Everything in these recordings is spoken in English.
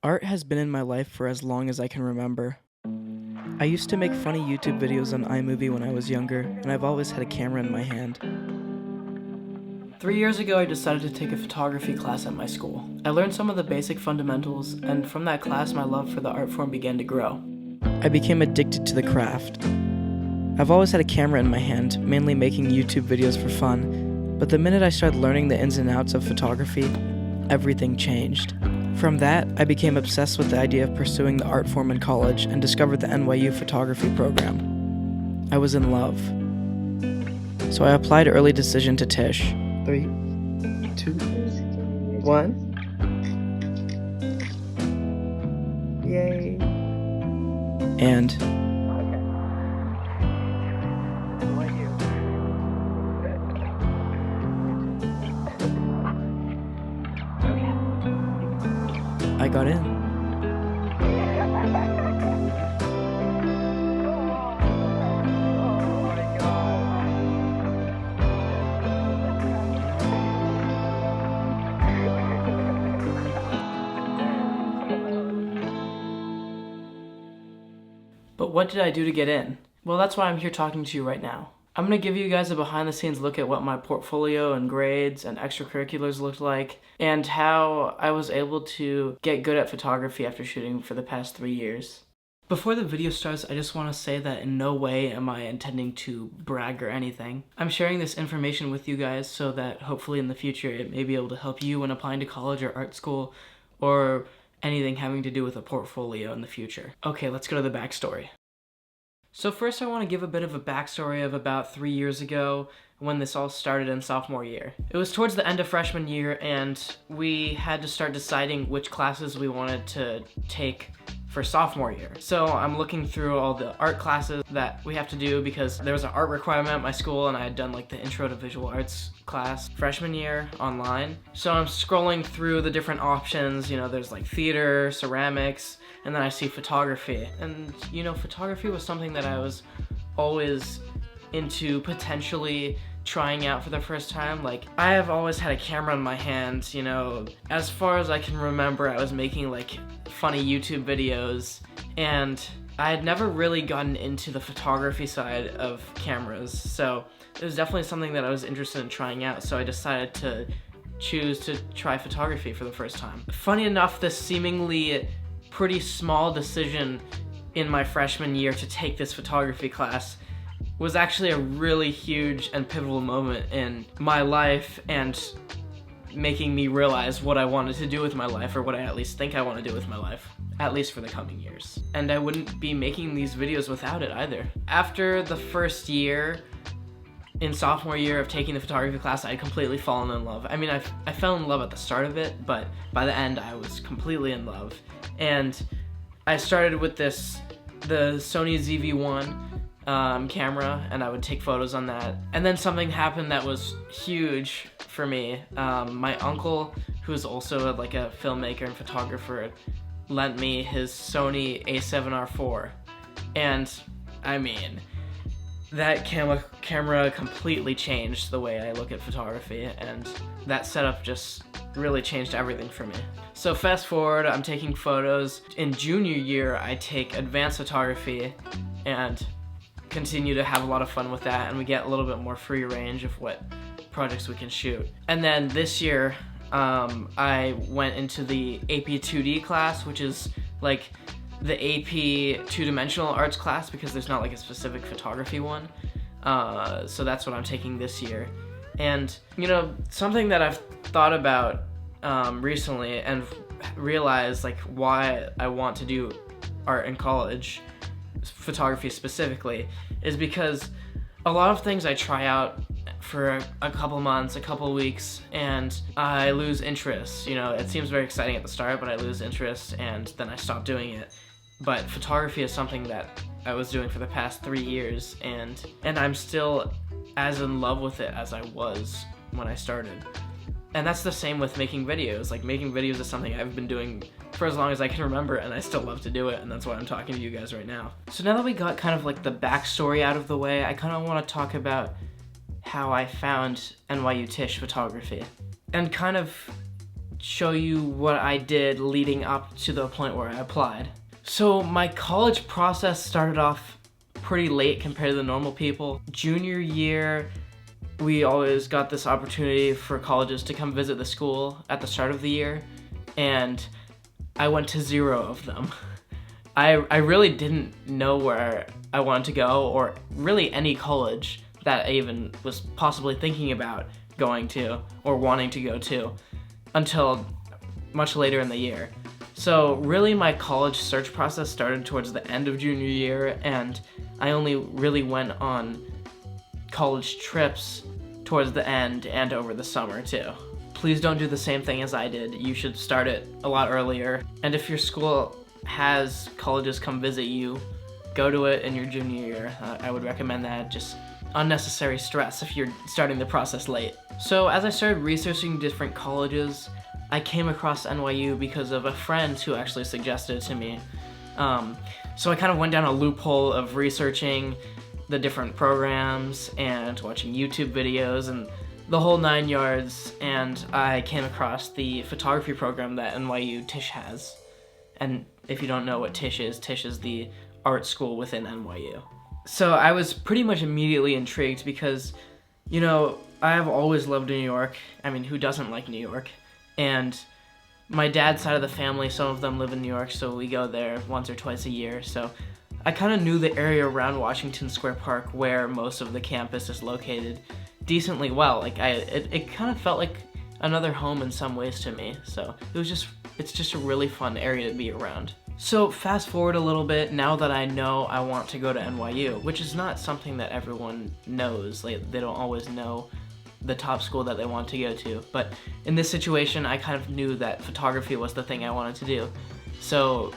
Art has been in my life for as long as I can remember. I used to make funny YouTube videos on iMovie when I was younger, and I've always had a camera in my hand. 3 years ago, I decided to take a photography class at my school. I learned some of the basic fundamentals, and from that class, my love for the art form began to grow. I became addicted to the craft. I've always had a camera in my hand, mainly making YouTube videos for fun, but the minute I started learning the ins and outs of photography, everything changed. From that, I became obsessed with the idea of pursuing the art form in college and discovered the NYU photography program. I was in love. So I applied early decision to Tisch. 3, 2, 1. Yay. And I got in. But what did I do to get in? Well, that's why I'm here talking to you right now. I'm going to give you guys a behind-the-scenes look at what my portfolio and grades and extracurriculars looked like, and how I was able to get good at photography after shooting for the past 3 years. Before the video starts, I just want to say that in no way am I intending to brag or anything. I'm sharing this information with you guys so that hopefully in the future it may be able to help you when applying to college or art school, or anything having to do with a portfolio in the future. Okay, let's go to the backstory. So first I want to give a bit of a backstory of about 3 years ago when this all started in sophomore year. It was towards the end of freshman year and we had to start deciding which classes we wanted to take for sophomore year. So I'm looking through all the art classes that we have to do because there was an art requirement at my school and I had done like the intro to visual arts class freshman year online. So I'm scrolling through the different options, there's like theater, ceramics, and then I see photography. And photography was something that I was always into potentially trying out for the first time. Like, I have always had a camera in my hand, as far as I can remember, I was making like funny YouTube videos, and I had never really gotten into the photography side of cameras, so it was definitely something that I was interested in trying out, so I decided to choose to try photography for the first time. Funny enough, this seemingly pretty small decision in my freshman year to take this photography class was actually a really huge and pivotal moment in my life and making me realize what I wanted to do with my life, or what I at least think I want to do with my life, at least for the coming years. And I wouldn't be making these videos without it either. After the first year, in sophomore year of taking the photography class, I had completely fallen in love. I mean, I fell in love at the start of it, but by the end I was completely in love. And I started with the Sony ZV-1 camera, and I would take photos on that. And then something happened that was huge for me. My uncle, who's also like a filmmaker and photographer, lent me his Sony A7RIV. And I mean, that camera completely changed the way I look at photography, and that setup just really changed everything for me. So fast forward, I'm taking photos. In junior year, I take advanced photography and continue to have a lot of fun with that, and we get a little bit more free range of what projects we can shoot. And then this year, I went into the AP 2D class, which is like the AP two-dimensional arts class, because there's not like a specific photography one. So that's what I'm taking this year. And something that I've thought about recently and realized like why I want to do art in college, photography specifically, is because a lot of things I try out for a couple months, a couple weeks, and I lose interest. It seems very exciting at the start, but I lose interest and then I stop doing it. But photography is something that I was doing for the past 3 years, and I'm still as in love with it as I was when I started. And that's the same with making videos. Like, making videos is something I've been doing for as long as I can remember, and I still love to do it, and that's why I'm talking to you guys right now. So now that we got kind of like the backstory out of the way, I kind of want to talk about how I found NYU Tisch photography. And kind of show you what I did leading up to the point where I applied. So my college process started off pretty late compared to the normal people. Junior year, we always got this opportunity for colleges to come visit the school at the start of the year, and I went to 0 of them. I really didn't know where I wanted to go, or really any college that I even was possibly thinking about going to or wanting to go to until much later in the year. So really my college search process started towards the end of junior year, and I only really went on college trips towards the end and over the summer too. Please don't do the same thing as I did. You should start it a lot earlier. And if your school has colleges come visit you, go to it in your junior year. I would recommend that. Just unnecessary stress if you're starting the process late. So as I started researching different colleges, I came across NYU because of a friend who actually suggested it to me. So I kind of went down a loophole of researching the different programs and watching YouTube videos and the whole 9 yards, and I came across the photography program that NYU Tisch has. And if you don't know what Tisch is the art school within NYU. So I was pretty much immediately intrigued because, you know, I have always loved New York. I mean, who doesn't like New York? And my dad's side of the family, some of them live in New York, so we go there once or twice a year. So I kind of knew the area around Washington Square Park, where most of the campus is located, decently well. Like it kind of felt like another home in some ways to me. So it's just a really fun area to be around. So fast forward a little bit, now that I know I want to go to NYU, which is not something that everyone knows. Like, they don't always know the top school that they want to go to. But in this situation, I kind of knew that photography was the thing I wanted to do. So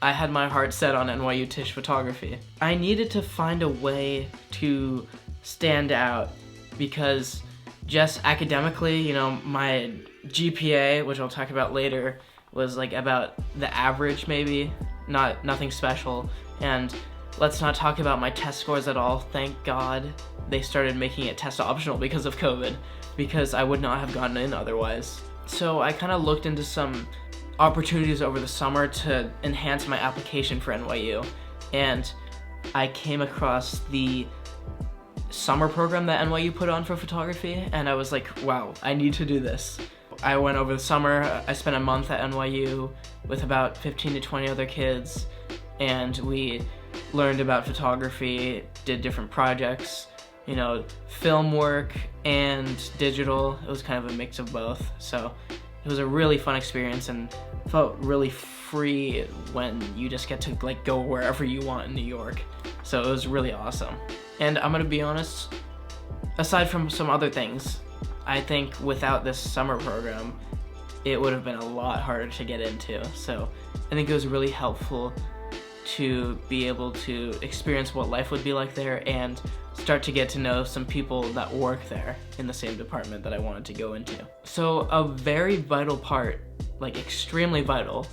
I had my heart set on NYU Tisch photography. I needed to find a way to stand out because just academically, you know, my GPA, which I'll talk about later, was like about the average maybe, nothing special. And let's not talk about my test scores at all. Thank God they started making it test optional because of COVID, because I would not have gotten in otherwise. So I kind of looked into some opportunities over the summer to enhance my application for NYU, and I came across the summer program that NYU put on for photography, and I was like, wow, I need to do this. I went over the summer, I spent a month at NYU with about 15 to 20 other kids, and we learned about photography, did different projects, you know, film work and digital. It was kind of a mix of both. So it was a really fun experience and felt really free when you just get to like go wherever you want in New York. So it was really awesome. And I'm gonna be honest, aside from some other things, I think without this summer program, it would have been a lot harder to get into. So I think it was really helpful to be able to experience what life would be like there and start to get to know some people that work there in the same department that I wanted to go into. So a very vital part, like extremely vital,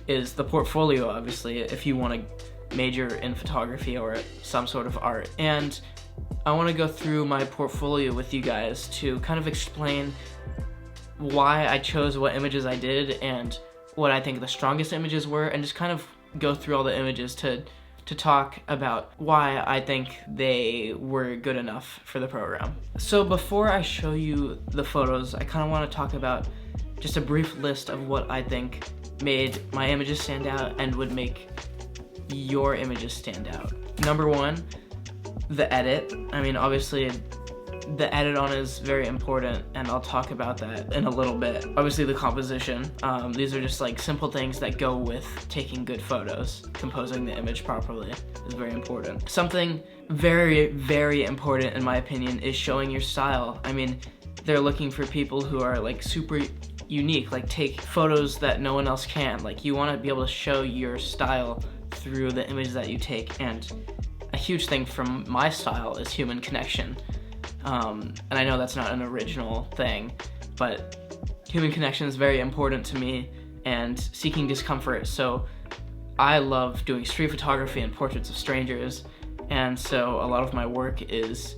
is the portfolio, obviously, if you want to major in photography or some sort of art. And I want to go through my portfolio with you guys to kind of explain why I chose what images I did and what I think the strongest images were, and just kind of go through all the images to talk about why I think they were good enough for the program. So before I show you the photos, I kind of want to talk about just a brief list of what I think made my images stand out and would make your images stand out. Number one, the edit. I mean, obviously the edit on is very important, and I'll talk about that in a little bit. Obviously the composition. These are just like simple things that go with taking good photos. Composing the image properly is very important. Something very, very important in my opinion is showing your style. I mean, they're looking for people who are like super unique, like take photos that no one else can. Like, you want to be able to show your style through the images that you take, and a huge thing from my style is human connection. And I know that's not an original thing, but human connection is very important to me, and seeking discomfort. So I love doing street photography and portraits of strangers, and so a lot of my work is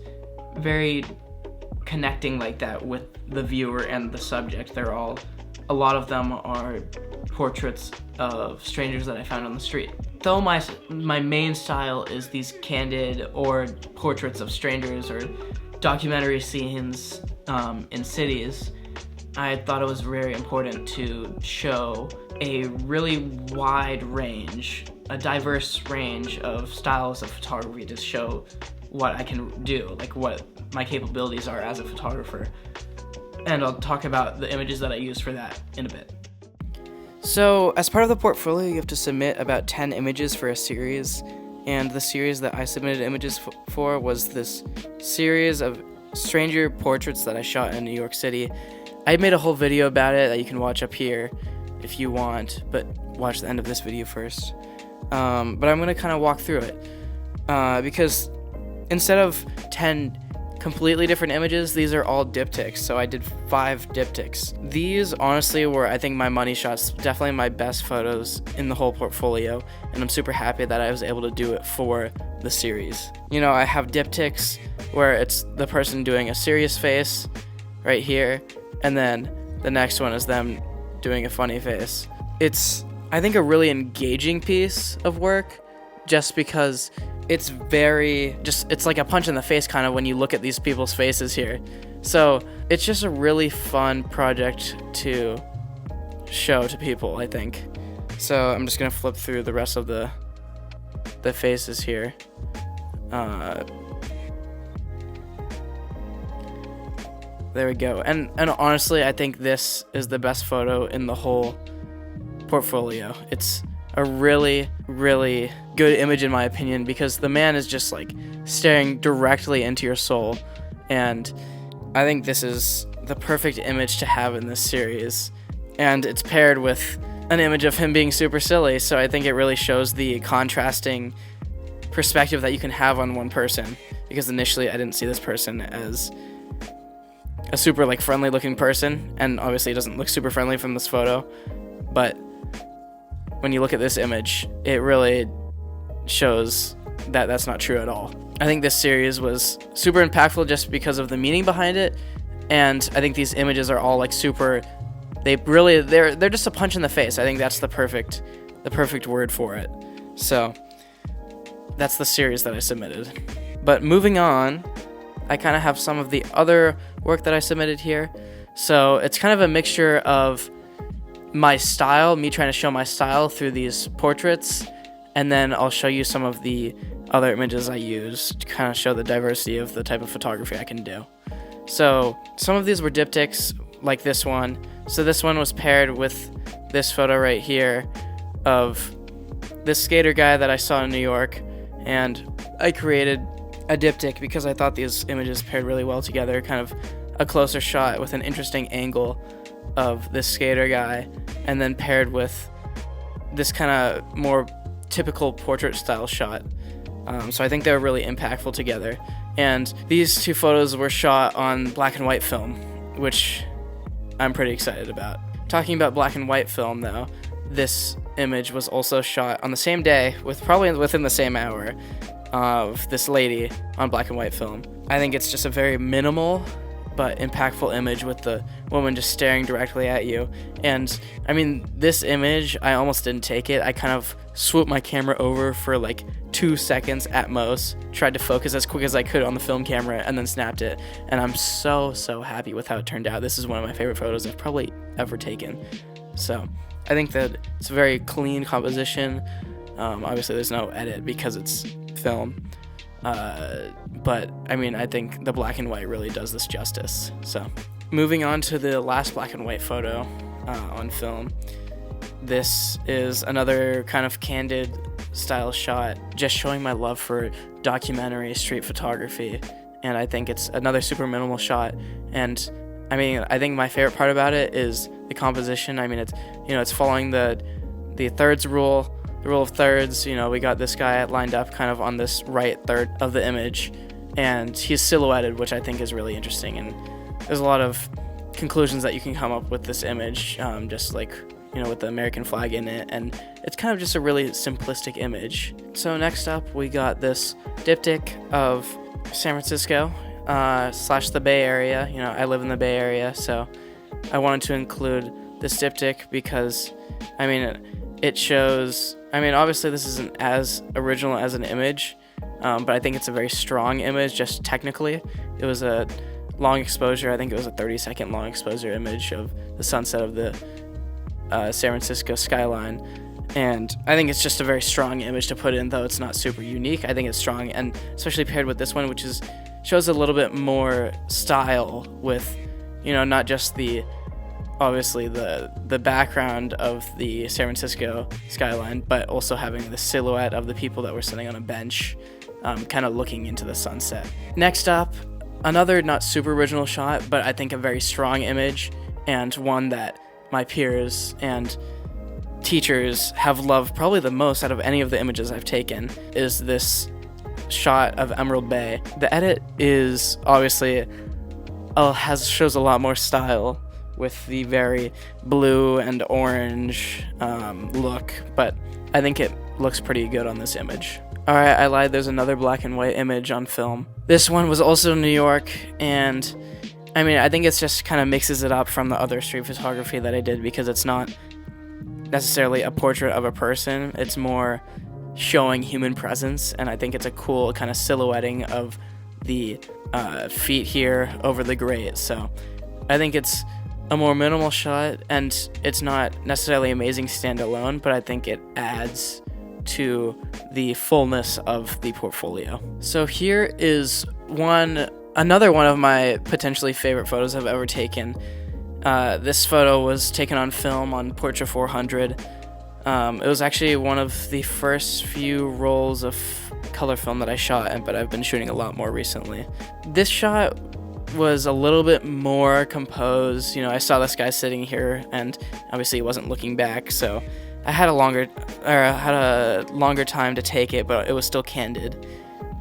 very connecting like that with the viewer and the subject. They're all a lot of them are portraits of strangers that I found on the street. Though my main style is these candid or portraits of strangers or documentary scenes in cities, I thought it was very important to show a really wide range, a diverse range of styles of photography to show what I can do, like what my capabilities are as a photographer. And I'll talk about the images that I use for that in a bit. So, as part of the portfolio, you have to submit about 10 images for a series, and the series that I submitted images for was this series of stranger portraits that I shot in New York City. I made a whole video about it that you can watch up here if you want, but watch the end of this video first. But I'm going to kind of walk through it, because instead of 10 completely different images, these are all diptychs, so I did 5 diptychs. These honestly were, I think, my money shots, definitely my best photos in the whole portfolio, and I'm super happy that I was able to do it for the series. You know, I have diptychs where it's the person doing a serious face right here, and then the next one is them doing a funny face. It's, I think, a really engaging piece of work, just because it's it's like a punch in the face kind of when you look at these people's faces here. So it's just a really fun project to show to people, I think. So I'm just gonna flip through the rest of the faces here. There we go. And honestly, I think this is the best photo in the whole portfolio. It's a really, really good image in my opinion, because the man is just like staring directly into your soul, and I think this is the perfect image to have in this series. And it's paired with an image of him being super silly, so I think it really shows the contrasting perspective that you can have on one person, because initially I didn't see this person as a super like friendly looking person, and obviously it doesn't look super friendly from this photo, but when you look at this image, it really shows that that's not true at all. I think this series was super impactful just because of the meaning behind it, and I think these images are all like super, they're just a punch in the face. I think that's the perfect word for it. So that's the series that I submitted. But moving on, I kind of have some of the other work that I submitted here. So it's kind of a mixture of my style, me trying to show my style through these portraits, and then I'll show you some of the other images I use to kind of show the diversity of the type of photography I can do. So some of these were diptychs, like this one. So this one was paired with this photo right here of this skater guy that I saw in New York, and I created a diptych because I thought these images paired really well together, kind of a closer shot with an interesting angle of this skater guy, and then paired with this kind of more typical portrait style shot. So I think they were really impactful together. And these two photos were shot on black and white film, which I'm pretty excited about. Talking about black and white film though, this image was also shot on the same day, probably within the same hour, of this lady on black and white film. I think it's just a very minimal but impactful image with the woman just staring directly at you. And I mean, this image, I almost didn't take it. I kind of swooped my camera over for like 2 seconds at most, tried to focus as quick as I could on the film camera, and then snapped it. And I'm so happy with how it turned out. This is one of my favorite photos I've probably ever taken. So I think that it's a very clean composition. Obviously there's no edit because it's film. But I mean, I think the black and white really does this justice. So moving on to the last black and white photo on film. This is another kind of candid style shot, just showing my love for documentary street photography. And I think it's another super minimal shot. And I mean, I think my favorite part about it is the composition. I mean, it's following the thirds rule. The rule of thirds. We got this guy lined up kind of on this right third of the image, and he's silhouetted, which I think is really interesting. And there's a lot of conclusions that you can come up with this image, just like, with the American flag in it, and it's kind of just a really simplistic image. So next up, we got this diptych of San Francisco / the Bay Area. I live in the Bay Area, so I wanted to include this diptych because, I mean, it shows, I mean, obviously this isn't as original as an image, but I think it's a very strong image just technically. It was a long exposure, I think it was a 30-second long exposure image of the sunset of the San Francisco skyline. And I think it's just a very strong image to put in, though it's not super unique. I think it's strong, and especially paired with this one, which shows a little bit more style with, you know, not just obviously the background of the San Francisco skyline, but also having the silhouette of the people that were sitting on a bench, kind of looking into the sunset. Next up, another not super original shot, but I think a very strong image, and one that my peers and teachers have loved probably the most out of any of the images I've taken, is this shot of Emerald Bay. The edit is obviously shows a lot more style with the very blue and orange look, but I think it looks pretty good on this image. Alright, I lied, there's another black and white image on film. This one was also in New York, and I mean, I think it's just kind of mixes it up from the other street photography that I did, because it's not necessarily a portrait of a person, it's more showing human presence, and I think it's a cool kind of silhouetting of the feet here over the grate. So I think it's a more minimal shot, and it's not necessarily amazing standalone, but I think it adds to the fullness of the portfolio. So here is another one of my potentially favorite photos I've ever taken. This photo was taken on film on Portra 400. It was actually one of the first few rolls of color film that I shot, but I've been shooting a lot more recently. This shot was a little bit more composed. You know, I saw this guy sitting here, and obviously he wasn't looking back, so I had a longer time to take it, but it was still candid.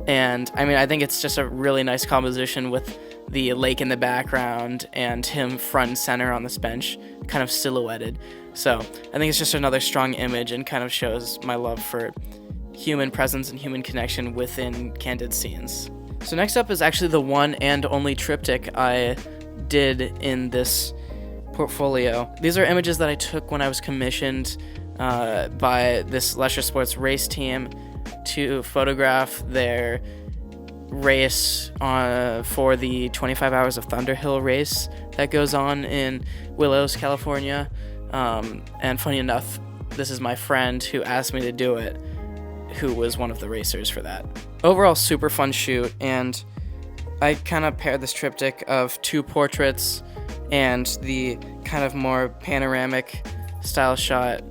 And I mean, I think it's just a really nice composition with the lake in the background and him front and center on this bench, kind of silhouetted. So I think it's just another strong image and kind of shows my love for human presence and human connection within candid scenes. So next up is actually the one and only triptych I did in this portfolio. These are images that I took when I was commissioned by this Leisure Sports race team to photograph their race for the 25 Hours of Thunderhill race that goes on in Willows, California. And funny enough, this is my friend who asked me to do it, who was one of the racers for that. Overall, super fun shoot, and I kind of paired this triptych of two portraits and the kind of more panoramic style shot.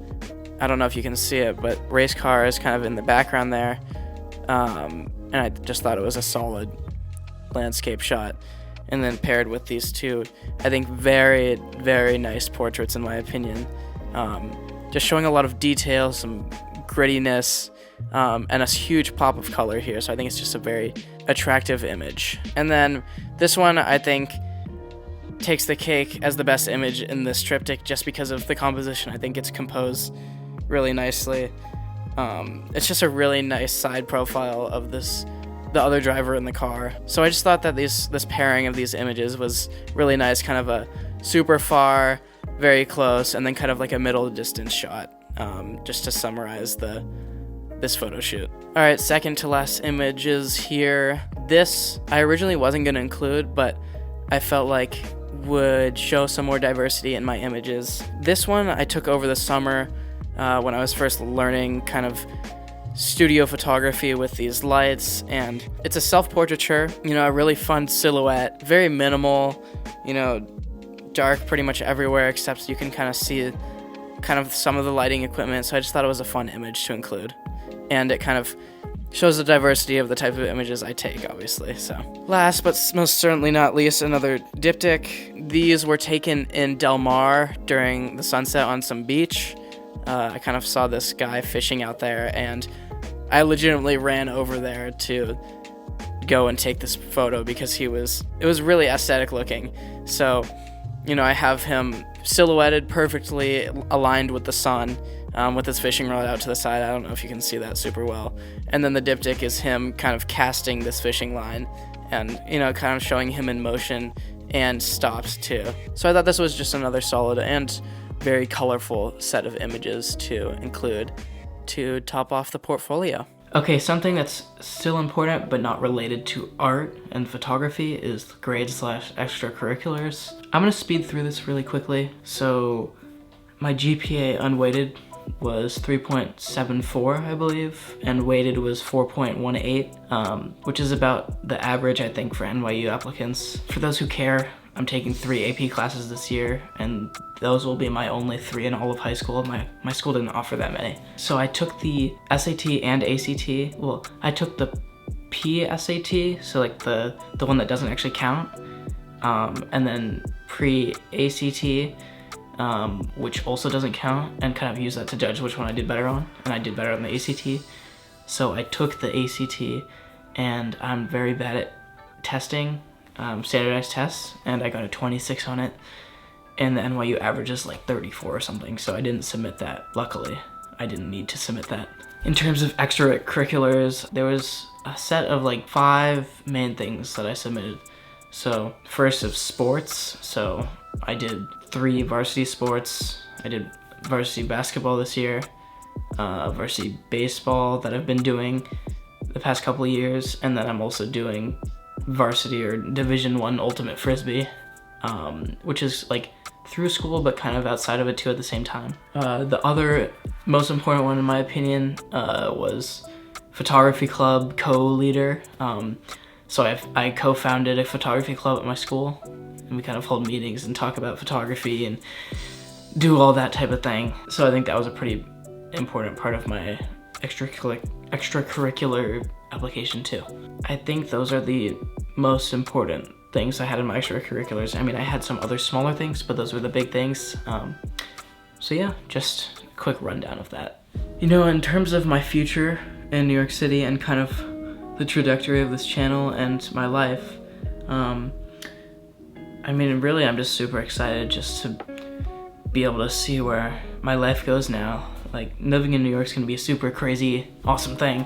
I don't know if you can see it, but race car is kind of in the background there. And I just thought it was a solid landscape shot. And then paired with these two, I think very, very nice portraits in my opinion. Just showing a lot of detail, some grittiness, and a huge pop of color here. So I think it's just a very attractive image. And then this one, I think, takes the cake as the best image in this triptych just because of the composition. I think it's composed really nicely. It's just a really nice side profile of the other driver in the car. So I just thought that this pairing of these images was really nice, kind of a super far, very close, and then kind of like a middle distance shot, just to summarize this photo shoot. Alright, second to last images here. This I originally wasn't going to include, but I felt like would show some more diversity in my images. This one I took over the summer when I was first learning kind of studio photography with these lights, and it's a self-portraiture, you know, a really fun silhouette, very minimal, you know, dark pretty much everywhere except you can kind of see kind of some of the lighting equipment, so I just thought it was a fun image to include, and it kind of shows the diversity of the type of images I take, obviously. So last but most certainly not least, another diptych. These were taken in Del Mar during the sunset on some beach. I kind of saw this guy fishing out there, and I legitimately ran over there to go and take this photo because it was really aesthetic looking. So, you know, I have him silhouetted perfectly aligned with the sun, with his fishing rod out to the side. I don't know if you can see that super well. And then the diptych is him kind of casting this fishing line and, you know, kind of showing him in motion and stops too. So I thought this was just another solid and very colorful set of images to include to top off the portfolio. Okay, something that's still important but not related to art and photography is grades/extracurriculars. I'm gonna speed through this really quickly. So my GPA unweighted was 3.74, I believe, and weighted was 4.18, which is about the average, I think, for NYU applicants. For those who care, I'm taking 3 AP classes this year, and those will be my only 3 in all of high school. My school didn't offer that many. So I took the SAT and ACT. Well, I took the PSAT, so like the one that doesn't actually count, and then pre-ACT, which also doesn't count, and kind of use that to judge which one I did better on, and I did better on the ACT. So I took the ACT, and I'm very bad at testing, standardized tests, and I got a 26 on it, and the NYU average is like 34 or something, so I didn't submit that. Luckily, I didn't need to submit that. In terms of extracurriculars, there was a set of like 5 main things that I submitted. So first of sports, so I did 3 varsity sports. I did varsity basketball this year, varsity baseball that I've been doing the past couple of years, and then I'm also doing varsity or Division I ultimate frisbee, which is like through school but kind of outside of it too at the same time. The other most important one in my opinion was photography club co-leader. So I co-founded a photography club at my school, and we kind of hold meetings and talk about photography and do all that type of thing. So I think that was a pretty important part of my extracurricular application too. I think those are the most important things I had in my extracurriculars. I mean, I had some other smaller things, but those were the big things. So yeah, just a quick rundown of that. You know, in terms of my future in New York City and kind of the trajectory of this channel and my life, I mean, really, I'm just super excited just to be able to see where my life goes now. Like, living in New York is gonna be a super crazy, awesome thing.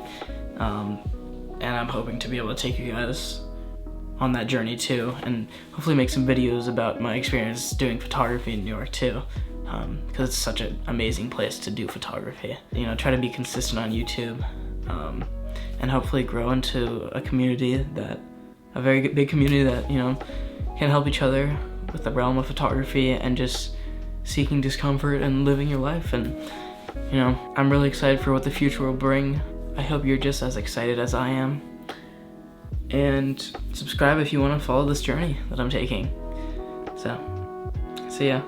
And I'm hoping to be able to take you guys on that journey too, and hopefully make some videos about my experience doing photography in New York too, because it's such an amazing place to do photography. You know, try to be consistent on YouTube, and hopefully grow into a community a very big community that, you know, can help each other with the realm of photography and just seeking discomfort and living your life. And, you know, I'm really excited for what the future will bring. I hope you're just as excited as I am. And subscribe if you want to follow this journey that I'm taking. So, see ya.